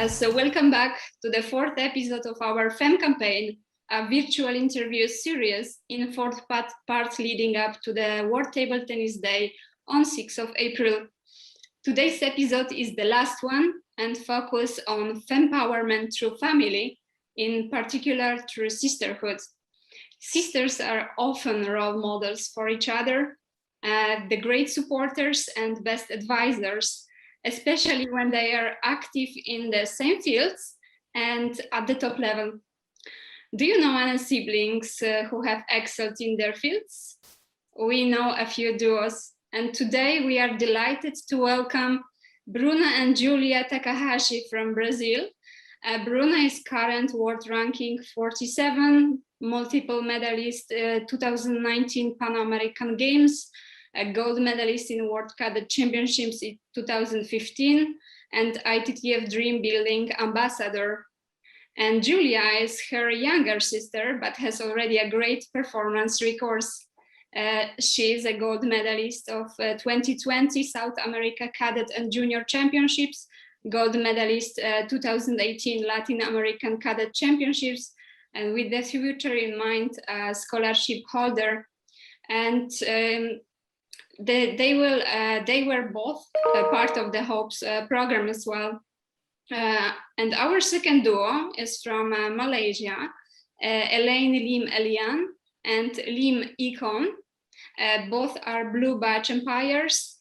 So welcome back to the fourth episode of our FEMcampaign, a virtual interview series in fourth part leading up to the World Table Tennis Day on 6th of April. Today's episode is the last one and focus on FEMpowerment through FEMily, in particular through sisterhood. Sisters are often role models for each other, the great supporters and best advisors, especially when they are active in the same fields and at the top level. Do you know any siblings who have excelled in their fields? We know a few duos, and today we are delighted to welcome Bruna and Giulia Takahashi from Brazil. Bruna is current world ranking 47, multiple medalist 2019 Pan American Games, a gold medalist in World Cadet Championships in 2015, and ITTF Dream Building ambassador. And Giulia is her younger sister, but has already a great performance record. She is a gold medalist of 2020 South America Cadet and Junior Championships, gold medalist 2018 Latin American Cadet Championships, and with the future in mind, a scholarship holder. And they were both part of the HOPES program as well. And our second duo is from Malaysia, Elaine Elian and Lim Ikon. Both are blue badge umpires.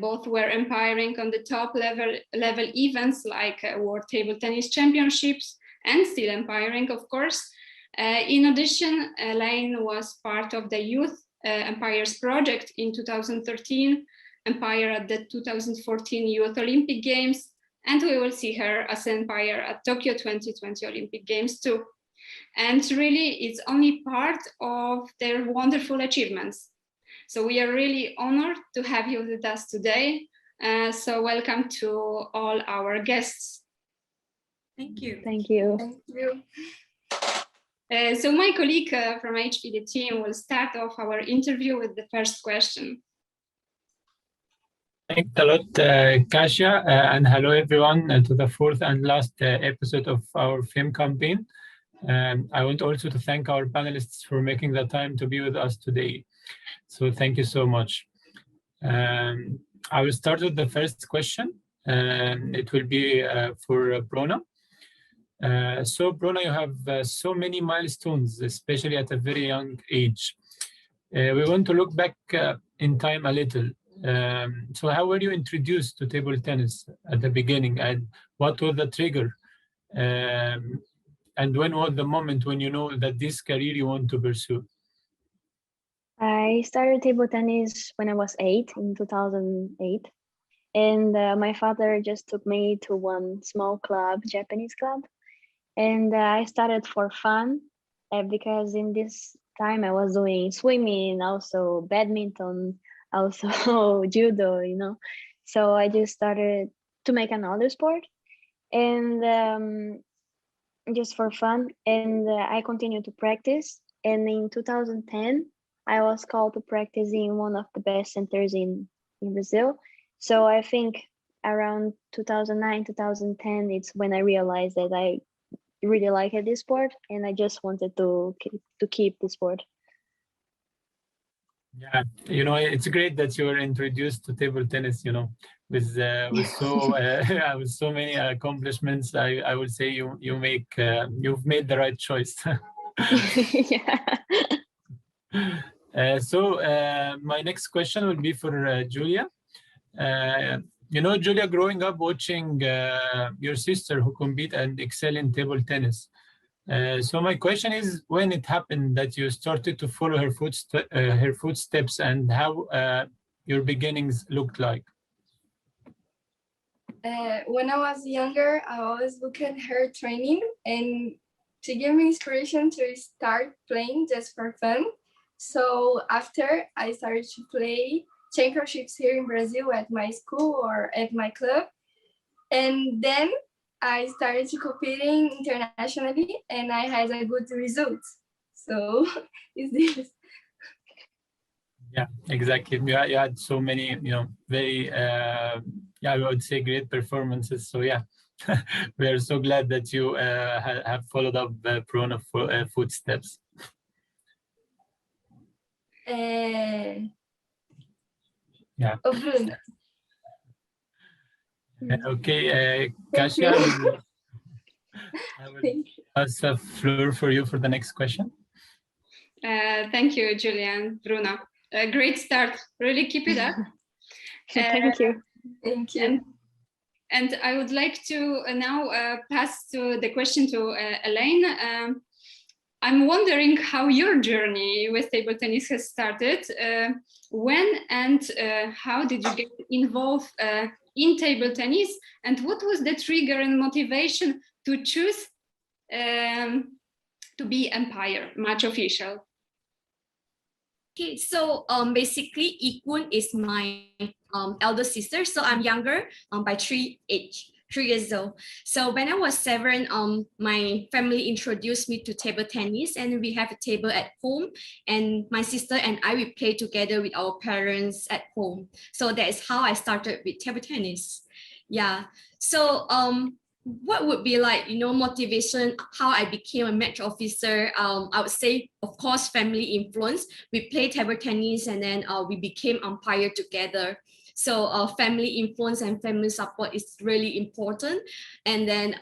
Both were umpiring on the top level events like World Table Tennis Championships, and still umpiring, of course. In addition, Elaine was part of the Youth Umpires Project in 2013, umpire at the 2014 Youth Olympic Games, and we will see her as an umpire at Tokyo 2020 Olympic Games too. And really, it's only part of their wonderful achievements. So we are really honored to have you with us today. So welcome to all our guests. Thank you. Thank you. Thank you. So my colleague from HPD team will start off our interview with the first question. Thanks a lot, Kasia, and hello everyone to the fourth and last episode of our FEMcampaign. I want also to thank our panelists for making the time to be with us today. So thank you so much. I will start with the first question. It will be for Bruna. So Bruna, you have so many milestones, especially at a very young age. We want to look back in time a little. So how were you introduced to table tennis at the beginning, and what was the trigger? And when was the moment when you know that this career you want to pursue? I started table tennis when I was 8 in 2008. And my father just took me to one small club, Japanese club. And I started for fun because in this time I was doing swimming, also badminton, also judo, you know. So I just started to make another sport and just for fun. And I continued to practice. And in 2010, I was called to practice in one of the best centers in Brazil. So I think around 2009, 2010, it's when I realized that I really liked this sport, and I just wanted to keep the sport. Yeah, you know, it's great that you were introduced to table tennis, you know, with so many accomplishments. I would say you've made the right choice. Yeah. So my next question will be for Giulia. You know, Giulia, growing up watching your sister who compete and excel in table tennis. So my question is, when it happened that you started to follow her footsteps, and how your beginnings looked like? When I was younger, I always looked at her training and to give me inspiration to start playing just for fun. So after I started to play championships here in Brazil at my school or at my club, and then I started to competing internationally, and I had a good result. So is this? Yeah, exactly. You had so many, very, I would say great performances. So yeah, we are so glad that you have followed up Bruna footsteps. Yeah. Oh, Bruna. Okay, Thank Kasia, you. I will Thank you. pass the floor for you for the next question. Thank you, Julian, Bruna. Great start. Really keep it up. Thank you. Thank you. And I would like to now pass to the question to Elaine. I'm wondering how your journey with table tennis has started. When and how did you get involved in table tennis? And what was the trigger and motivation to choose to be umpire, match official? Okay, so basically, Koon is my elder sister, so I'm younger by 3 years old. So when I was 7, my family introduced me to table tennis, and we have a table at home. And my sister and I, we play together with our parents at home. So that is how I started with table tennis. Yeah. So what would be like, motivation, how I became a match officer? I would say, of course, family influence. We played table tennis, and then we became umpire together. So family influence and family support is really important. And then,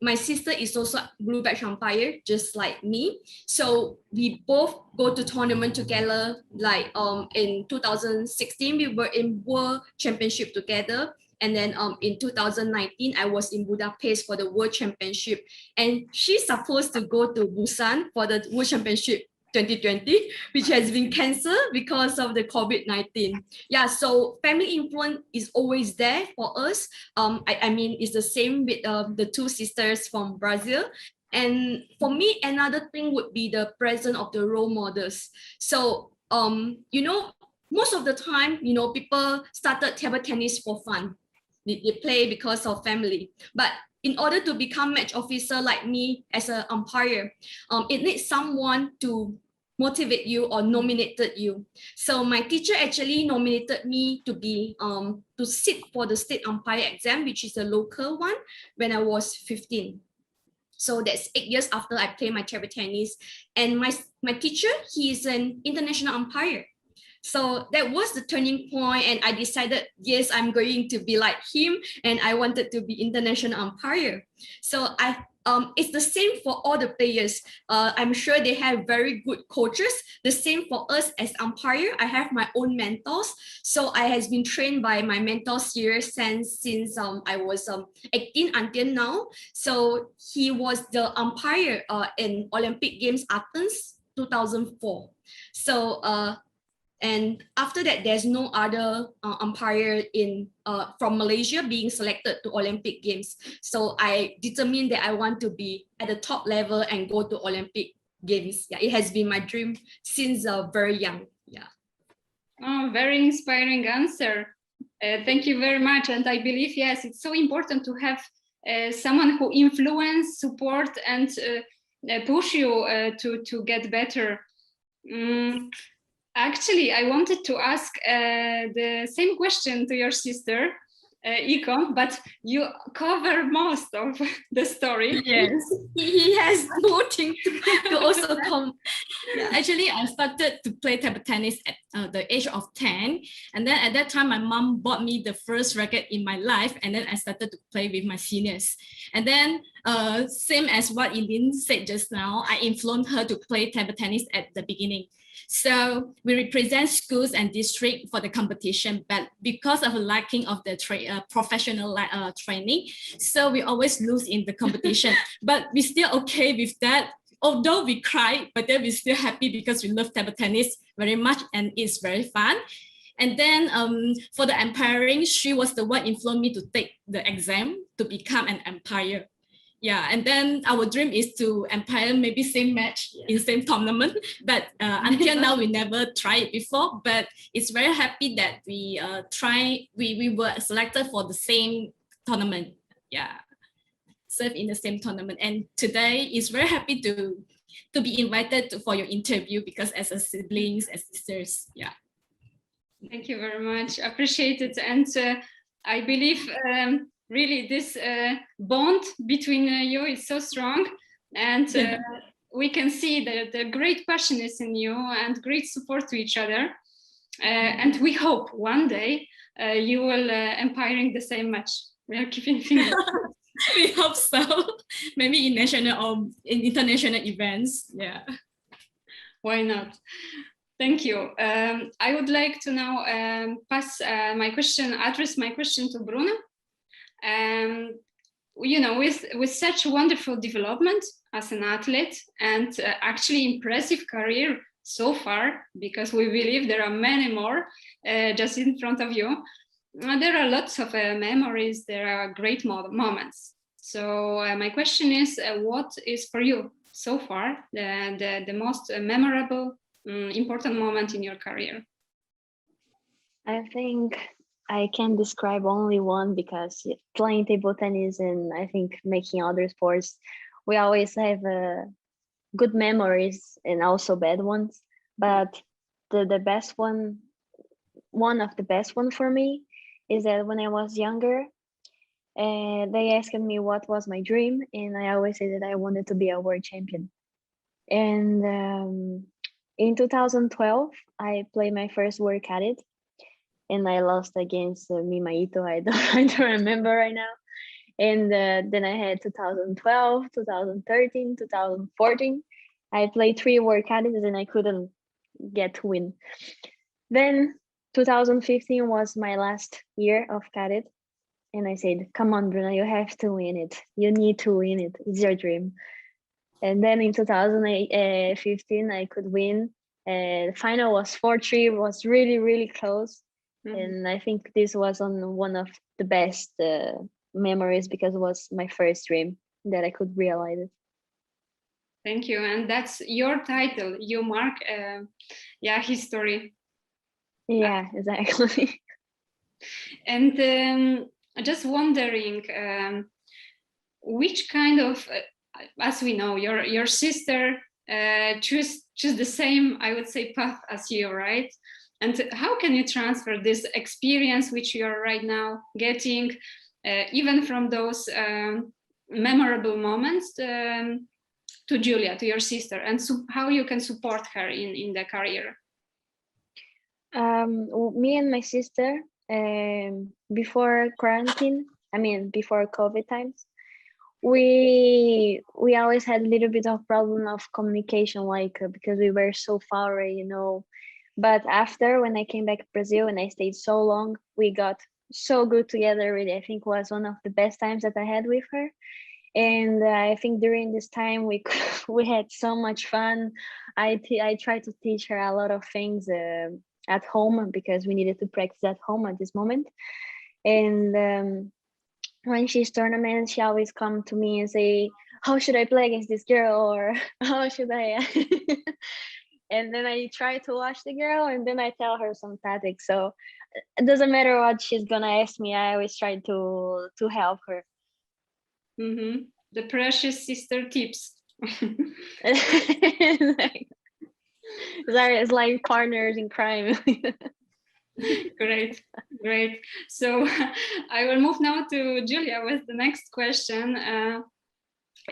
my sister is also blue badge umpire, just like me. So we both go to tournament together. Like in 2016, we were in World Championship together. And then in 2019, I was in Budapest for the World Championship. And she's supposed to go to Busan for the World Championship 2020, which has been cancelled because of the COVID-19. Yeah, so family influence is always there for us. I mean, it's the same with the two sisters from Brazil. And for me, another thing would be the presence of the role models. So, most of the time, people started table tennis for fun. They play because of family. But in order to become match officer like me as an umpire, it needs someone to motivate you or nominated you. So my teacher actually nominated me to be to sit for the state umpire exam, which is a local one, when I was 15. So that's 8 years after I played my table tennis. And my teacher, he is an international umpire. So that was the turning point, and I decided, yes, I'm going to be like him, and I wanted to be international umpire. So it's the same for all the players. I'm sure they have very good coaches. The same for us as umpire. I have my own mentors. So I has been trained by my mentors here since I was 18 until now. So he was the umpire in Olympic Games Athens 2004. So and after that, there's no other umpire from Malaysia being selected to Olympic Games. So I determined that I want to be at the top level and go to Olympic Games. Yeah, it has been my dream since very young. Yeah. Oh, very inspiring answer. Thank you very much. And I believe, yes, it's so important to have someone who influence, support, and push you to get better. Actually, I wanted to ask the same question to your sister, Iko, but you cover most of the story. Yes, he has nothing to also come. Yeah, actually, I started to play table tennis at the age of 10. And then at that time, my mom bought me the first racket in my life. And then I started to play with my seniors. And then same as what Eileen said just now, I influenced her to play table tennis at the beginning. So we represent schools and districts for the competition, but because of lacking of the professional training, so we always lose in the competition. But we're still okay with that. Although we cry, but then we're still happy because we love table tennis very much and it's very fun. And then for the umpiring, she was the one influenced me to take the exam to become an umpire. Yeah, and then our dream is to umpire maybe same match in same tournament. But until now, we never tried it before. But it's very happy that we we were selected for the same tournament. Yeah, serve in the same tournament. And today is very happy to to be invited for your interview, because as a siblings, as sisters, yeah. Thank you very much. Appreciate it. And I believe really this bond between you is so strong, and we can see that the great passion is in you and great support to each other. And we hope one day you will empiring the same match. We are keeping fingers. We hope so. Maybe in national or in international events. Yeah. Why not? Thank you. I would like to now address my question to Bruna. You know, with such wonderful development as an athlete and actually impressive career so far, because we believe there are many more just in front of you. There are lots of memories, there are great moments. So my question is, what is for you so far the most memorable, important moment in your career? I think I can describe only one, because playing table tennis and I think making other sports, we always have good memories and also bad ones. But the best one of the best one for me is that when I was younger, they asked me what was my dream, and I always said that I wanted to be a world champion. And in 2012, I played my first world cadet, and I lost against Mima Ito. I don't remember right now. And then I had 2012, 2013, 2014. I played 3 world cadets and I couldn't get to win. Then 2015 was my last year of cadet. And I said, come on, Bruna, you have to win it. You need to win it. It's your dream. And then in 2015, I could win. The final was 4-3, was really, really close. Mm-hmm. And I think this was one of the best memories, because it was my first dream that I could realize it. Thank you. And that's your title. You mark, history. Yeah, exactly. And just wondering, which kind of, as we know, your sister choose the same, I would say, path as you, right? And how can you transfer this experience which you are right now getting, even from those memorable moments, to Giulia, to your sister, and how you can support her in the career? Me and my sister, before quarantine, before COVID times, we always had a little bit of problem of communication, because we were so far away, you know. But after, when I came back to Brazil and I stayed so long, we got so good together. Really, I think was one of the best times that I had with her. And I think during this time we had so much fun. I tried to teach her a lot of things at home, because we needed to practice at home at this moment. And when she's tournament, she always come to me and say, how should I play against this girl, or how should I and then I try to watch the girl, and then I tell her some tactics. So it doesn't matter what she's gonna ask me, I always try to help her. Mm-hmm. The precious sister tips. It's like partners in crime. Great. So I will move now to Giulia with the next question.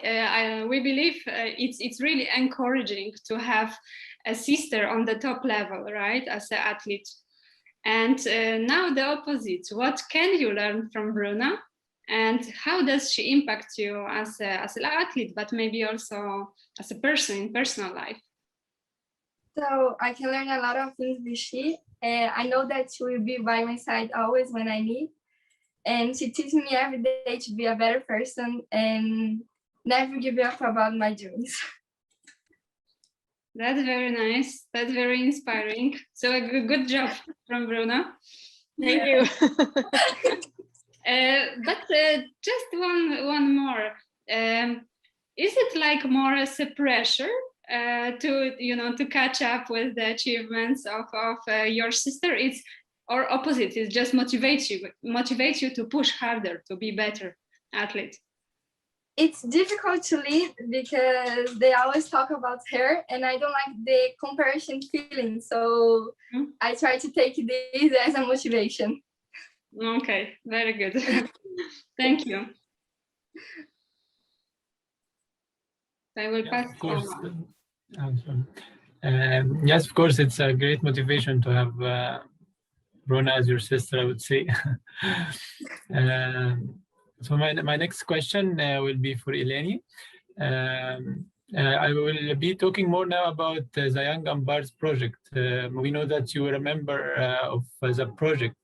We believe it's really encouraging to have a sister on the top level, right, as an athlete. And now the opposite. What can you learn from Bruna? And how does she impact you as an athlete, but maybe also as a person in personal life? So I can learn a lot of things with she. I know that she will be by my side always when I need. And she teaches me every day to be a better person and never give up about my dreams. That's very nice. That's very inspiring. So a good job from Bruna. Thank you. But just one more. Is it like more as a pressure to catch up with the achievements of your sister? It's or opposite? It just motivates you to push harder, to be better athlete. It's difficult to lead because they always talk about hair and I don't like the comparison feeling. So I try to take this as a motivation. Okay, very good. Thank you. I will pass. Of course. Yes, of course, it's a great motivation to have Bruna as your sister, I would say. So my next question will be for Eleni. I will be talking more now about the Young Umpires project. We know that you were a member of the project.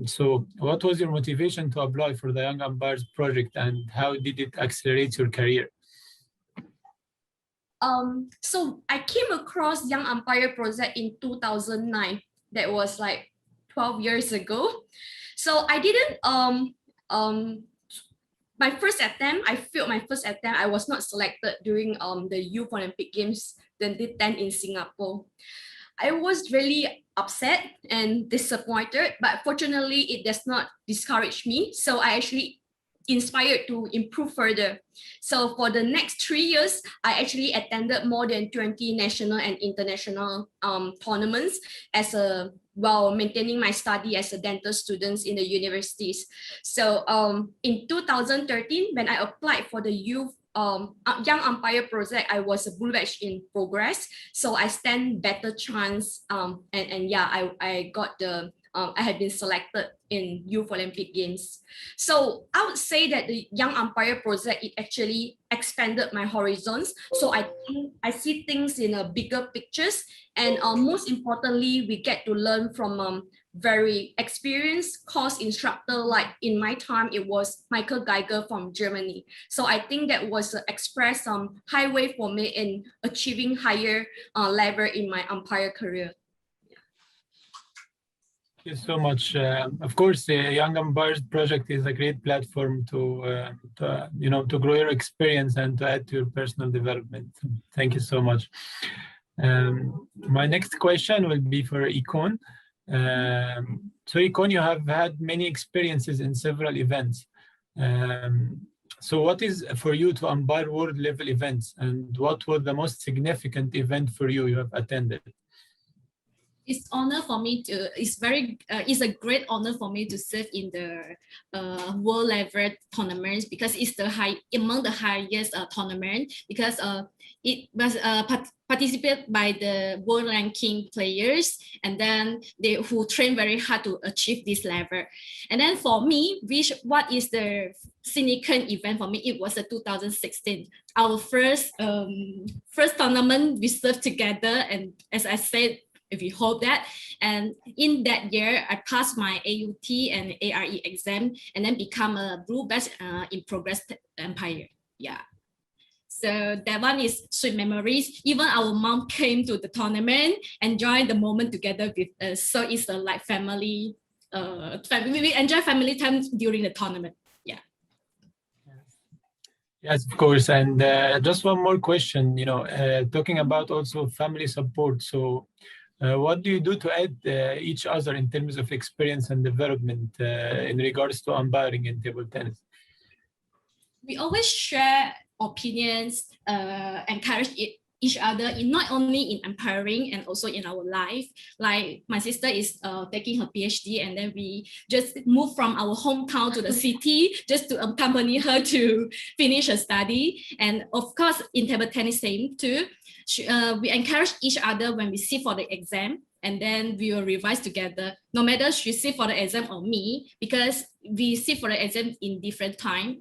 So what was your motivation to apply for the Young Umpires project and how did it accelerate your career? So I came across Young Umpire project in 2009. That was like 12 years ago. So I didn't my first attempt, I failed my first attempt. I was not selected during the Youth Olympic Games 2010 in Singapore. I was really upset and disappointed, but fortunately it does not discourage me. So I actually inspired to improve further. So for the next 3 years, I actually attended more than 20 national and international tournaments while maintaining my study as a dental student in the universities. So in 2013, when I applied for the Youth Young Umpire project, I was a blue badge in progress, so I stand better chance. And yeah, I got the I had been selected in Youth Olympic Games. So I would say that the Young Umpire project, it actually expanded my horizons. So I think I see things in a bigger pictures, and most importantly, we get to learn from very experienced course instructor. Like in my time, it was Michael Geiger from Germany. So I think that was express highway for me in achieving higher level in my umpire career. Thank you so much. Of course, the Young Umpires project is a great platform to grow your experience and to add to your personal development. Thank you so much. My next question will be for Koon. So Koon, you have had many experiences in several events. So what is for you to umpire world level events, and what was the most significant event for you have attended? It's honor for me to. It's a great honor for me to serve in the world level tournaments, because it's among the highest tournament, because it was participated by the world ranking players, and then who train very hard to achieve this level. And then for me, what is the significant event for me? It was 2016, our first tournament we served together, and as I said, we hope that. And in that year, I passed my AUT and ARE exam, and then become a blue badge in progress umpire. Yeah. So that one is sweet memories. Even our mom came to the tournament and joined the moment together with us. So it's like family. We enjoy family time during the tournament. Yeah. Yes, of course. And just one more question. Talking about also family support. So. What do you do to add each other in terms of experience and development in regards to umpiring in table tennis? We always share opinions, encourage each other, not only in umpiring and also in our life. Like my sister is taking her PhD, and then we just moved from our hometown to the city just to accompany her to finish her study. And of course, in table tennis, same too. We encourage each other when we sit for the exam, and then we will revise together, no matter she sit for the exam or me, because we sit for the exam in different time.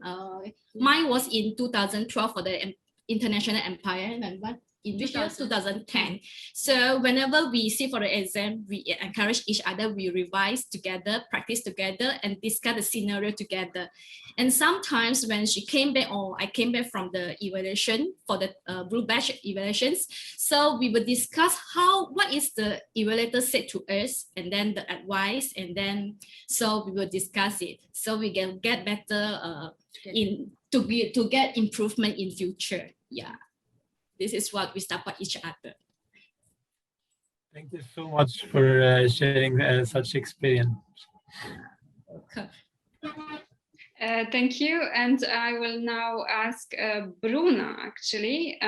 Mine was in 2012 for the international umpire, remember? In which year? 2010. So whenever we sit for the exam, we encourage each other, we revise together, practice together, and discuss the scenario together. And sometimes when she came back, or I came back from the evaluation for the blue badge evaluations, so we would discuss what is the evaluator said to us, and then the advice, and then so we will discuss it, so we can get better to get improvement in future. Yeah. This is what we support each other. Thank you so much for sharing such experience. Okay. Thank you. And I will now ask Bruna, actually.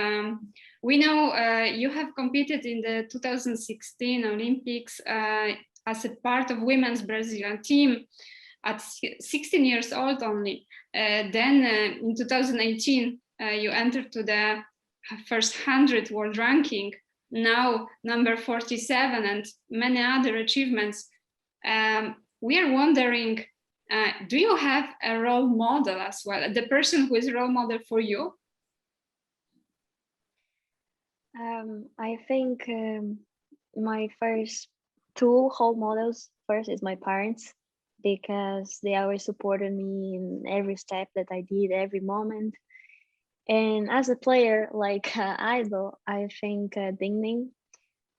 We know you have competed in the 2016 Olympics as a part of women's Brazilian team at 16 years old only. Then in 2018, you entered to the first 100 world ranking, now number 47 and many other achievements. We are wondering, do you have a role model as well? The person who is a role model for you? I think my first two role models first is my parents, because they always supported me in every step that I did, every moment. And as a player, like idol, I think Ding Ning,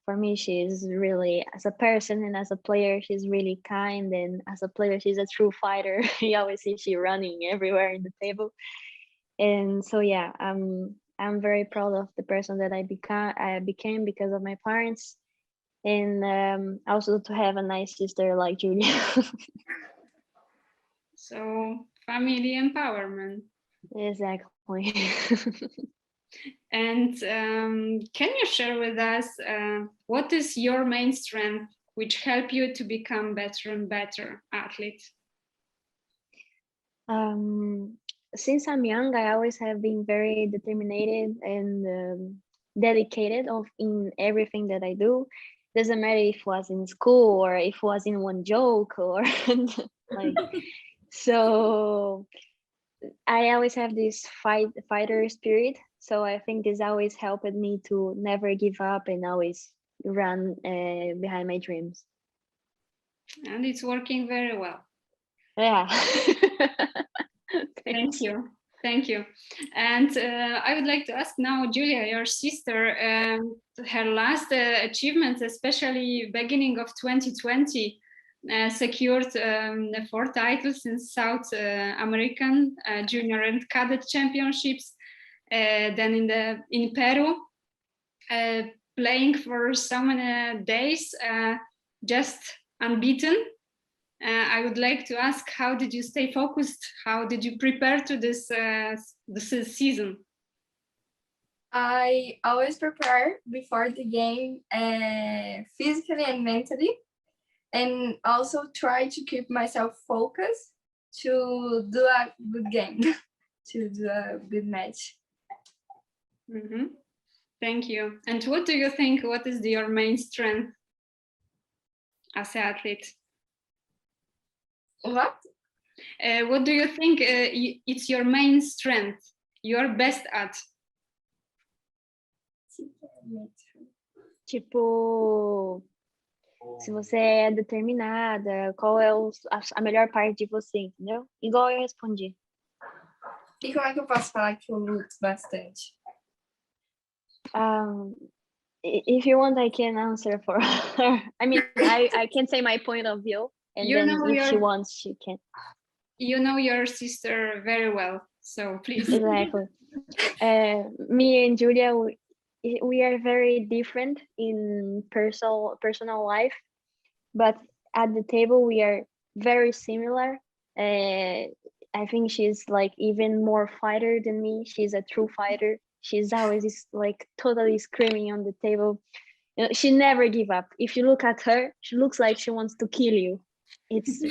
for me, she's really, as a person and as a player, she's really kind. And as a player, she's a true fighter. You always see she running everywhere in the table. And so, yeah, I'm very proud of the person that I became because of my parents. And also to have a nice sister like Giulia. So, family empowerment. Exactly. And can you share with us what is your main strength which help you to become better and better athlete? Since I'm young, I always have been very determined and dedicated in everything that I do. Doesn't matter if it was in school or if it was in one joke or like. So I always have this fighter spirit. So I think this always helped me to never give up and always run behind my dreams. And it's working very well. Yeah. Thank you. Thank you. And I would like to ask now, Giulia, your sister, her last achievements, especially beginning of 2020, secured 4 titles in South American Junior and Cadet Championships. Then in Peru, playing for so many days, just unbeaten. I would like to ask, how did you stay focused? How did you prepare to this season? I always prepare before the game physically and mentally, and also try to keep myself focused to do a good game, to do a good match. Mm-hmm. Thank you. And what do you think, what is your main strength as an athlete? What? What do you think it's your main strength, you're best at? Tipo, se você é determinada, qual é a melhor parte de você, entendeu? Igual eu respondi. E como é que eu posso falar que eu luto bastante? If you want, I can answer for her. I mean, I can say my point of view, and then if she wants, she can. You know your sister very well, so please. Exactly. Me and Giulia, we are very different in personal life, but at the table we are very similar. I think she's like even more fighter than me. She's a true fighter. She's always like totally screaming on the table. You know, she never give up. If you look at her, she looks like she wants to kill you. It's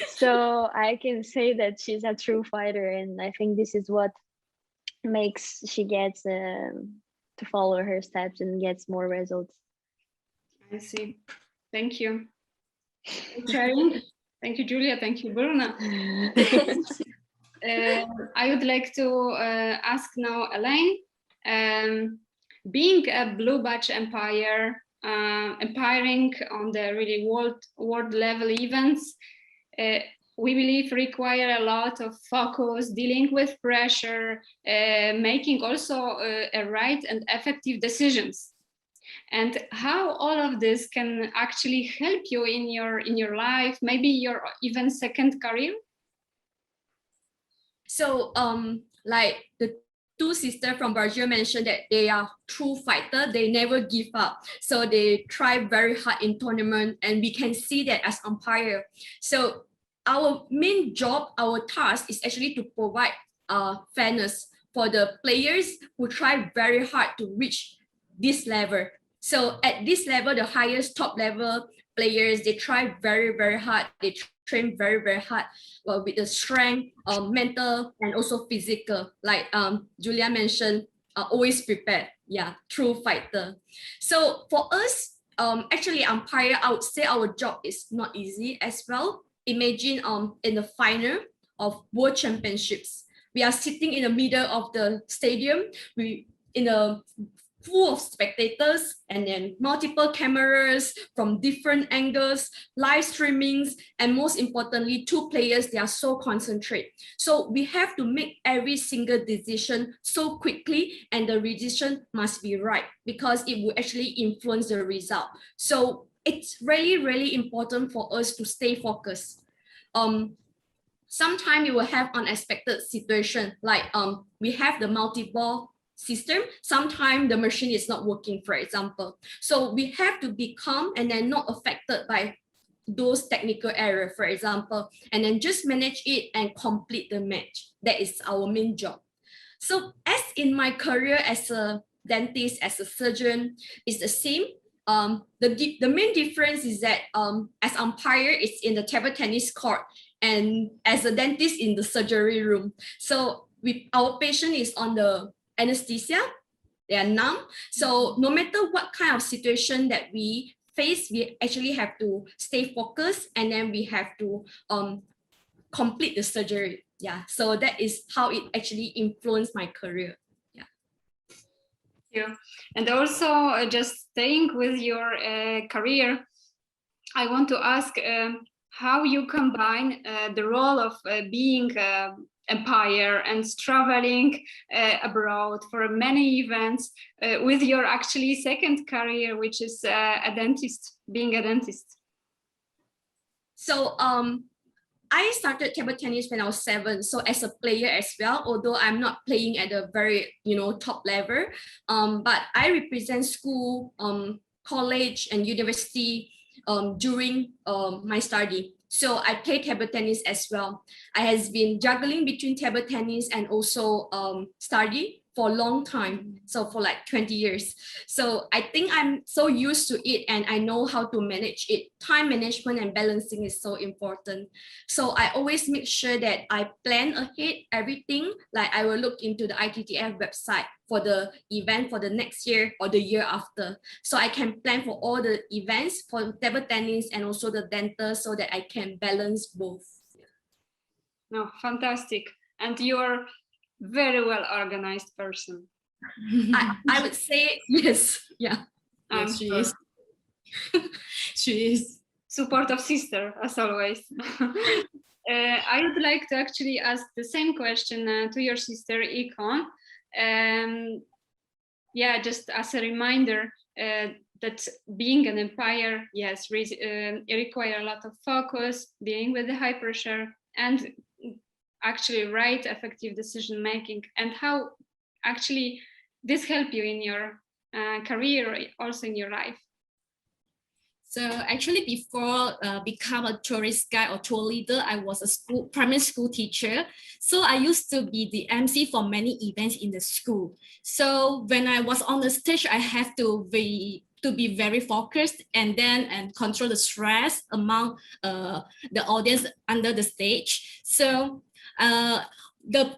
so I can say that she's a true fighter, and I think this is what makes she gets to follow her steps and gets more results. I see. Thank you. Sharing. Thank you, Giulia. Thank you, Bruna. I would like to ask now Elaine. Being a blue badge umpire, umpiring on the really world level events, we believe require a lot of focus, dealing with pressure, making also a right and effective decisions. And how all of this can actually help you in your life, maybe your even second career? So like the 2 sisters from Brazil mentioned that they are true fighter, they never give up. So they try very hard in tournament, and we can see that as umpire. So our main job, our task is actually to provide fairness for the players who try very hard to reach this level. So at this level, the highest top level players, they try very, very hard. They train very, very hard with the strength, mental, and also physical. Like Julia mentioned, always prepared. Yeah, true fighter. So for us, actually umpire, I would say our job is not easy as well. Imagine in the final of World Championships, we are sitting in the middle of the stadium. We in a full of spectators and then multiple cameras from different angles, live streamings, and most importantly, two players, they are so concentrated. So we have to make every single decision so quickly, and the decision must be right because it will actually influence the result. So it's really, really important for us to stay focused. Sometimes you will have unexpected situation, like we have the multi-ball system. Sometimes the machine is not working, for example. So we have to be calm and then not affected by those technical errors, for example, and then just manage it and complete the match. That is our main job. So as in my career as a dentist, as a surgeon, it's the same. The main difference is that as umpire, it's in the table tennis court, and as a dentist in the surgery room. So our patient is on the anesthesia, they are numb. So no matter what kind of situation that we face, we actually have to stay focused, and then we have to complete the surgery. Yeah, so that is how it actually influenced my career. Yeah. Yeah. And also just staying with your career, I want to ask how you combine the role of being umpire and traveling abroad for many events with your actually second career, which is a dentist, being a dentist. So I started table tennis when I was 7. So as a player as well, although I'm not playing at a very top level, but I represent school, college, and university during my study. So I play table tennis as well. I has been juggling between table tennis and also study for a long time. So for like 20 years. So I think I'm so used to it and I know how to manage it. Time management and balancing is so important. So I always make sure that I plan ahead everything. Like I will look into the ITTF website for the event for the next year or the year after. So I can plan for all the events for table tennis and also the dental so that I can balance both. No, fantastic. And you're very well organized person. I would say yes. Yeah. Yes, she is. She is. Supportive sister, as always. I would like to actually ask the same question to your sister, Ikon. Yeah, just as a reminder that being an umpire, yes, it requires a lot of focus, dealing with the high pressure, and actually right effective decision making, and how actually this help you in your career, also in your life. So actually before become a tourist guide or tour leader, I was a primary school teacher. So I used to be the MC for many events in the school. So when I was on the stage, I have to be very focused and control the stress among the audience under the stage. So the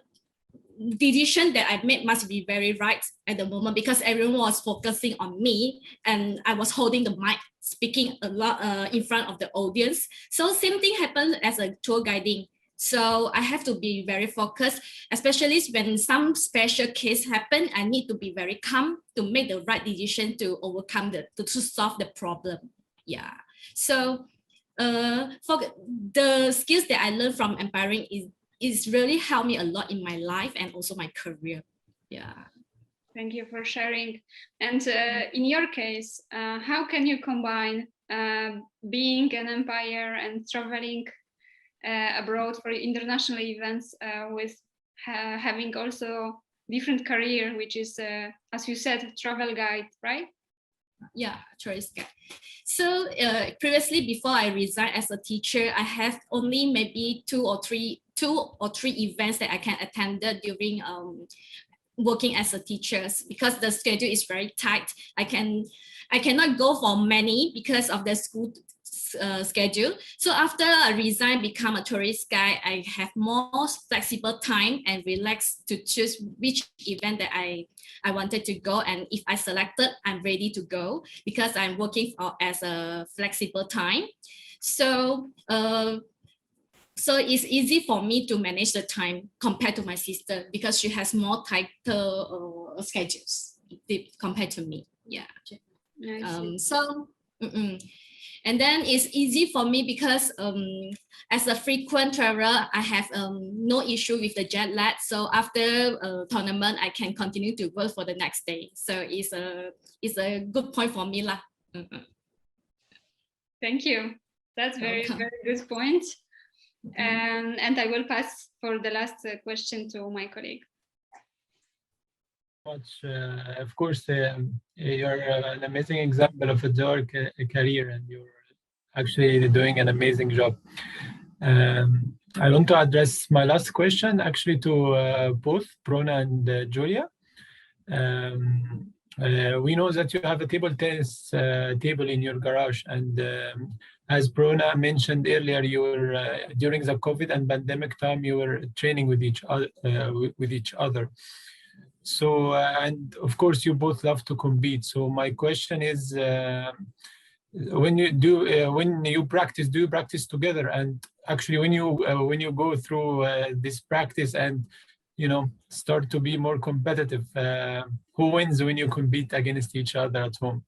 decision that I made must be very right at the moment because everyone was focusing on me and I was holding the mic, speaking a lot in front of the audience. So same thing happened as a tour guiding. So I have to be very focused, especially when some special case happen. I need to be very calm to make the right decision to overcome to solve the problem. Yeah. So for the skills that I learned from umpiring is really helped me a lot in my life and also my career. Yeah. Thank you for sharing. And in your case, how can you combine being an umpire and traveling abroad for international events with having also different career, which is, as you said, travel guide, right? Yeah, tourist guide. So previously, before I resigned as a teacher, I have only maybe two or three events that I can attend during working as a teacher, because the schedule is very tight. I cannot go for many because of the school schedule. So after I resigned, become a tourist guide, I have more flexible time and relax to choose which event that I wanted to go. And if I selected, I'm ready to go because I'm working as a flexible time. So so it's easy for me to manage the time compared to my sister because she has more tighter schedules compared to me. Yeah. And then it's easy for me because as a frequent traveler, I have no issue with the jet lag. So after a tournament, I can continue to work for the next day. So it's a good point for me lah. Thank you. That's very good point. And I will pass for the last question to my colleague. Of course, you're an amazing example of a dark career, and you're actually doing an amazing job. I want to address my last question actually to both Bruna and Giulia. We know that you have a table tennis table in your garage, and as Bruna mentioned earlier, you were during the COVID and pandemic time, you were training with each other. So, and of course, you both love to compete. So my question is, when you practice, do you practice together? And actually, when you go through this practice and start to be more competitive, who wins when you compete against each other at home?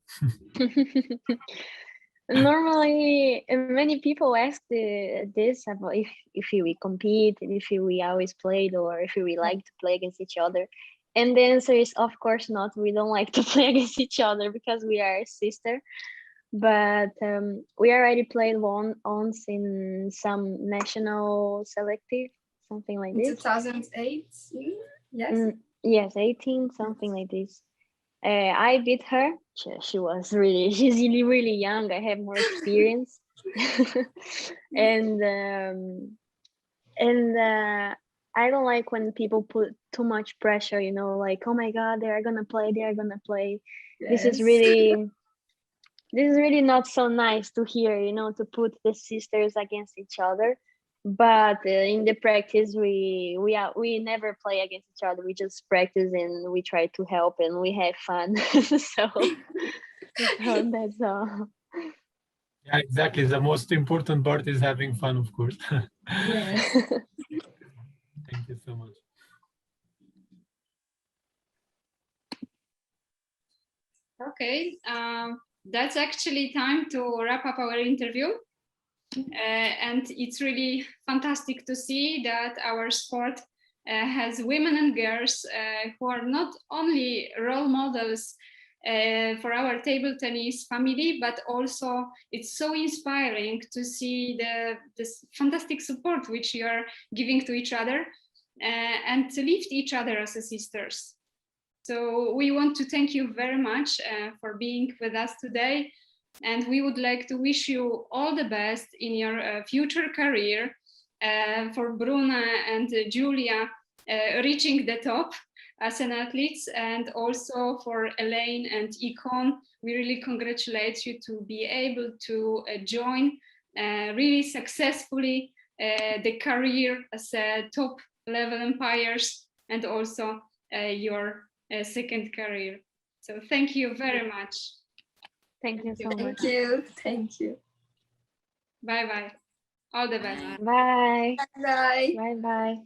Normally, many people ask this about if we compete, if we always played, or if we like to play against each other. And the answer is, of course not. We don't like to play against each other because we are sister. But we already played once in some national selective, something like this. 2008, yes? Yes, 18, something like this. I beat her. She's really young. I have more experience. and I don't like when people put too much pressure, like, oh my God, they're gonna play. Yes. This is really not so nice to hear, to put the sisters against each other. But in the practice, we never play against each other. We just practice and we try to help and we have fun. so that's all. Yeah, exactly. The most important part is having fun, of course. Yes. Thank you so much. Okay, that's actually time to wrap up our interview. And it's really fantastic to see that our sport has women and girls who are not only role models for our table tennis family, but also it's so inspiring to see this fantastic support which you are giving to each other and to lift each other as sisters. So we want to thank you very much for being with us today. And we would like to wish you all the best in your future career. For Bruna and Giulia reaching the top as an athlete, and also for Elaine and Koon, we really congratulate you to be able to join really successfully the career as top level umpires, and also your second career. So thank you very much. Thank you so much. Thank you. Bye-bye. All the best. Bye. Bye. Bye-bye.